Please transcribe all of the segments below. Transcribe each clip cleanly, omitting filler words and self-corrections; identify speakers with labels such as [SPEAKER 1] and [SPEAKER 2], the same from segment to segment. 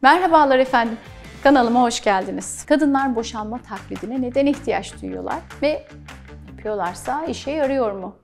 [SPEAKER 1] Merhabalar efendim, kanalıma hoş geldiniz. Kadınlar boşanma taklidine neden ihtiyaç duyuyorlar ve yapıyorlarsa işe yarıyor mu?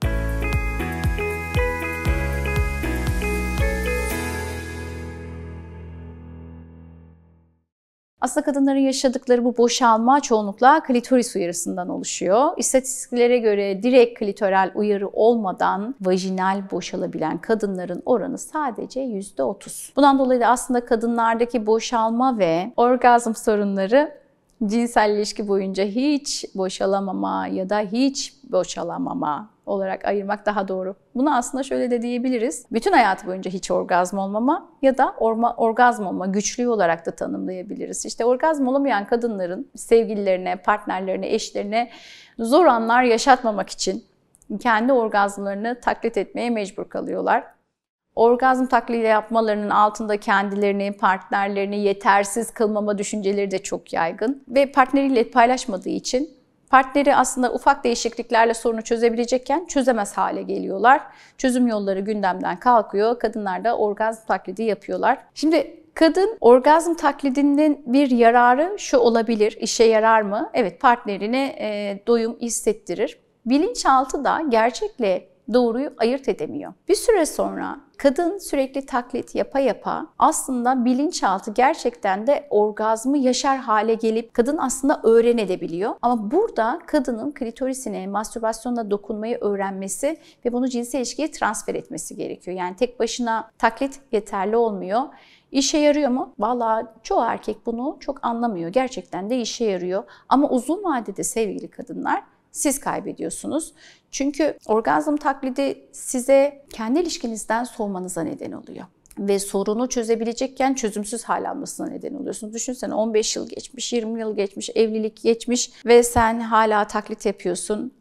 [SPEAKER 1] Aslında kadınların yaşadıkları bu boşalma çoğunlukla klitoris uyarısından oluşuyor. İstatistiklere göre direkt klitoral uyarı olmadan vajinal boşalabilen kadınların oranı sadece %30. Bundan dolayı da aslında kadınlardaki boşalma ve orgazm sorunları cinsel ilişki boyunca hiç boşalamama ya da hiç boşalamama olarak ayırmak daha doğru. Bunu aslında şöyle de diyebiliriz. Bütün hayatı boyunca hiç orgazm olmama ya da orgazm olma güçlüğü olarak da tanımlayabiliriz. İşte orgazm olamayan kadınların sevgililerine, partnerlerine, eşlerine zor anlar yaşatmamak için kendi orgazmlarını taklit etmeye mecbur kalıyorlar. Orgazm taklidi yapmalarının altında kendilerini, partnerlerini yetersiz kılmama düşünceleri de çok yaygın. Ve partneriyle paylaşmadığı için partneri aslında ufak değişikliklerle sorunu çözebilecekken çözemez hale geliyorlar. Çözüm yolları gündemden kalkıyor. Kadınlar da orgazm taklidi yapıyorlar. Şimdi kadın orgazm taklidinin bir yararı şu olabilir. İşe yarar mı? Evet, partnerine doyum hissettirir. Bilinçaltı da gerçekle doğruyu ayırt edemiyor. Bir süre sonra kadın sürekli taklit yapa yapa aslında bilinçaltı gerçekten de orgazmı yaşar hale gelip kadın aslında öğrenebiliyor. Ama burada kadının klitorisine, mastürbasyonla dokunmayı öğrenmesi ve bunu cinsel ilişkiye transfer etmesi gerekiyor. Yani tek başına taklit yeterli olmuyor. İşe yarıyor mu? Vallahi çoğu erkek bunu çok anlamıyor. Gerçekten de işe yarıyor. Ama uzun vadede sevgili kadınlar siz kaybediyorsunuz. Çünkü orgazm taklidi size kendi ilişkinizden soğumanıza neden oluyor. Ve sorunu çözebilecekken çözümsüz hal almasına neden oluyorsunuz. Düşünsene 15 yıl geçmiş, 20 yıl geçmiş, evlilik geçmiş ve sen hala taklit yapıyorsun.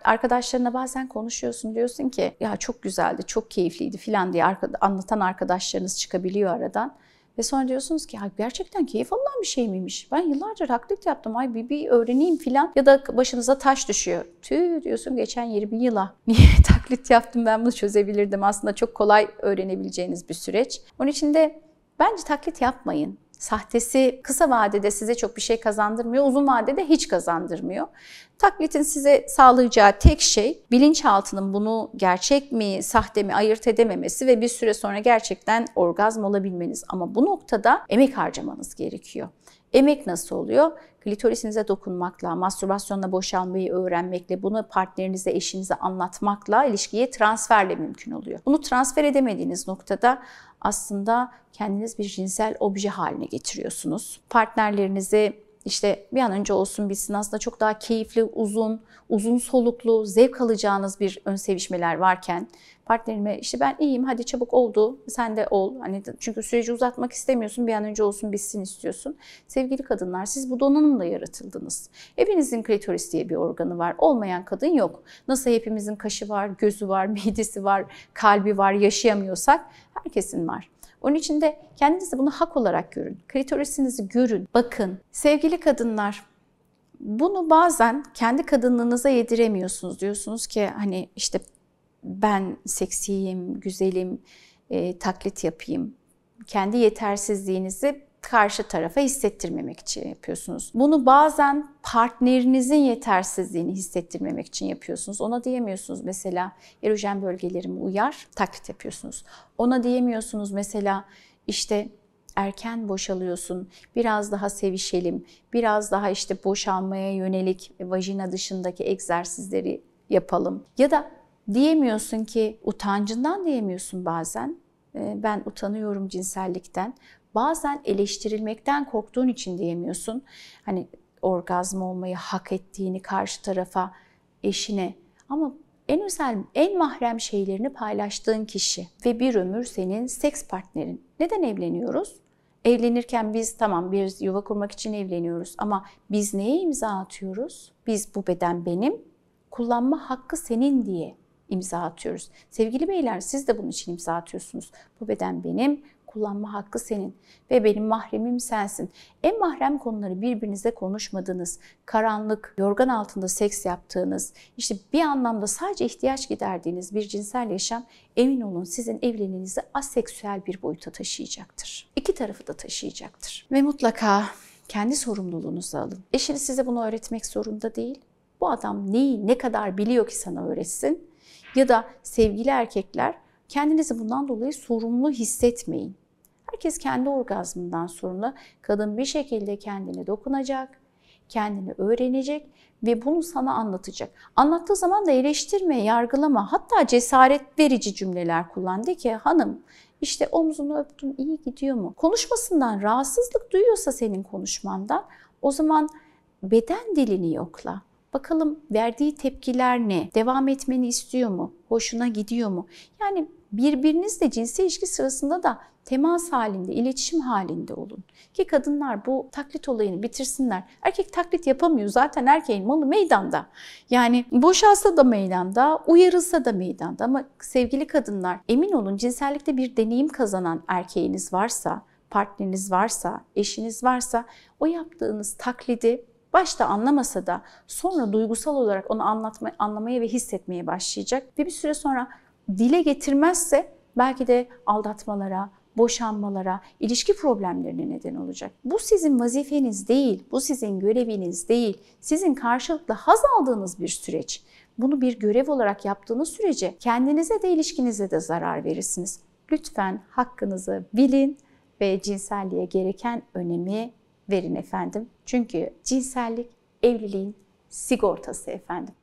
[SPEAKER 1] Arkadaşlarına bazen konuşuyorsun, diyorsun ki ya çok güzeldi, çok keyifliydi falan diye anlatan arkadaşlarınız çıkabiliyor aradan. Ve sonra diyorsunuz ki gerçekten keyif alınan bir şey miymiş? Ben yıllarca taklit yaptım, bir öğreneyim filan. Ya da başınıza taş düşüyor. Tüh diyorsun, geçen 20 yıla niye taklit yaptım, ben bunu çözebilirdim. Aslında çok kolay öğrenebileceğiniz bir süreç. Onun için de bence taklit yapmayın. Sahtesi kısa vadede size çok bir şey kazandırmıyor, uzun vadede hiç kazandırmıyor. Taklitin size sağlayacağı tek şey bilinçaltının bunu gerçek mi, sahte mi ayırt edememesi ve bir süre sonra gerçekten orgazm olabilmeniz. Ama bu noktada emek harcamanız gerekiyor. Emek nasıl oluyor? Klitorisinize dokunmakla, mastürbasyonla boşalmayı öğrenmekle, bunu partnerinize, eşinize anlatmakla, ilişkiye transferle mümkün oluyor. Bunu transfer edemediğiniz noktada aslında kendiniz bir cinsel obje haline getiriyorsunuz. Partnerlerinize işte bir an önce olsun bitsin, aslında çok daha keyifli, uzun soluklu, zevk alacağınız bir ön sevişmeler varken partnerime işte ben iyiyim, hadi çabuk oldu, sen de ol. Hani çünkü süreci uzatmak istemiyorsun, bir an önce olsun bitsin istiyorsun. Sevgili kadınlar, siz bu donanımla yaratıldınız. Hepinizin klitoris diye bir organı var. Olmayan kadın yok. Nasıl hepimizin kaşı var, gözü var, midesi var, kalbi var, yaşayamıyorsak herkesin var. Onun için de kendinizi bunu hak olarak görün. Klitorisinizi görün, bakın. Sevgili kadınlar, bunu bazen kendi kadınlığınıza yediremiyorsunuz. Diyorsunuz ki hani işte ben seksiyim, güzelim, taklit yapayım. Kendi yetersizliğinizi karşı tarafa hissettirmemek için yapıyorsunuz. Bunu bazen partnerinizin yetersizliğini hissettirmemek için yapıyorsunuz. Ona diyemiyorsunuz mesela erojen bölgelerimi uyar, taklit yapıyorsunuz. Ona diyemiyorsunuz mesela işte erken boşalıyorsun, biraz daha sevişelim, biraz daha işte boşalmaya yönelik vajina dışındaki egzersizleri yapalım. Ya da diyemiyorsun ki utancından diyemiyorsun bazen. Ben utanıyorum cinsellikten. Bazen eleştirilmekten korktuğun için diyemiyorsun. Hani orgazm olmayı hak ettiğini karşı tarafa, eşine, ama en özel, en mahrem şeylerini paylaştığın kişi ve bir ömür senin seks partnerin. Neden evleniyoruz? Evlenirken biz tamam bir yuva kurmak için evleniyoruz ama biz neye imza atıyoruz? Biz bu beden benim, kullanma hakkı senin diye imza atıyoruz. Sevgili beyler, siz de bunun için imza atıyorsunuz. Bu beden benim, kullanma hakkı senin ve benim mahremim sensin. En mahrem konuları birbirinizle konuşmadığınız, karanlık, yorgan altında seks yaptığınız, işte bir anlamda sadece ihtiyaç giderdiğiniz bir cinsel yaşam emin olun sizin evliliğinizi aseksüel bir boyuta taşıyacaktır. İki tarafı da taşıyacaktır. Ve mutlaka kendi sorumluluğunuzu alın. Eşiniz size bunu öğretmek zorunda değil. Bu adam neyi ne kadar biliyor ki sana öğretsin? Ya da sevgili erkekler kendinizi bundan dolayı sorumlu hissetmeyin. Herkes kendi orgazmından sorumlu. Kadın bir şekilde kendine dokunacak, kendini öğrenecek ve bunu sana anlatacak. Anlattığı zaman da eleştirme, yargılama, hatta cesaret verici cümleler kullan. De ki hanım işte omzunu öptüm iyi gidiyor mu? Konuşmasından rahatsızlık duyuyorsa senin konuşmandan o zaman beden dilini yokla. Bakalım verdiği tepkiler ne? Devam etmeni istiyor mu? Hoşuna gidiyor mu? Yani birbirinizle cinsel ilişki sırasında da temas halinde, iletişim halinde olun. Ki kadınlar bu taklit olayını bitirsinler. Erkek taklit yapamıyor. Zaten erkeğin malı meydanda. Yani boşalsa da meydanda, uyarılsa da meydanda. Ama sevgili kadınlar emin olun cinsellikte bir deneyim kazanan erkeğiniz varsa, partneriniz varsa, eşiniz varsa o yaptığınız taklidi başta anlamasa da sonra duygusal olarak onu anlamaya ve hissetmeye başlayacak. Ve bir süre sonra dile getirmezse belki de aldatmalara, boşanmalara, ilişki problemlerine neden olacak. Bu sizin vazifeniz değil, bu sizin göreviniz değil. Sizin karşılıklı haz aldığınız bir süreç. Bunu bir görev olarak yaptığınız sürece kendinize de ilişkinize de zarar verirsiniz. Lütfen hakkınızı bilin ve cinselliğe gereken önemi verin efendim. Çünkü cinsellik evliliğin sigortası efendim.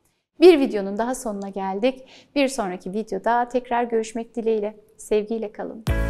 [SPEAKER 1] Bir videonun daha sonuna geldik. Bir sonraki videoda tekrar görüşmek dileğiyle. Sevgiyle kalın.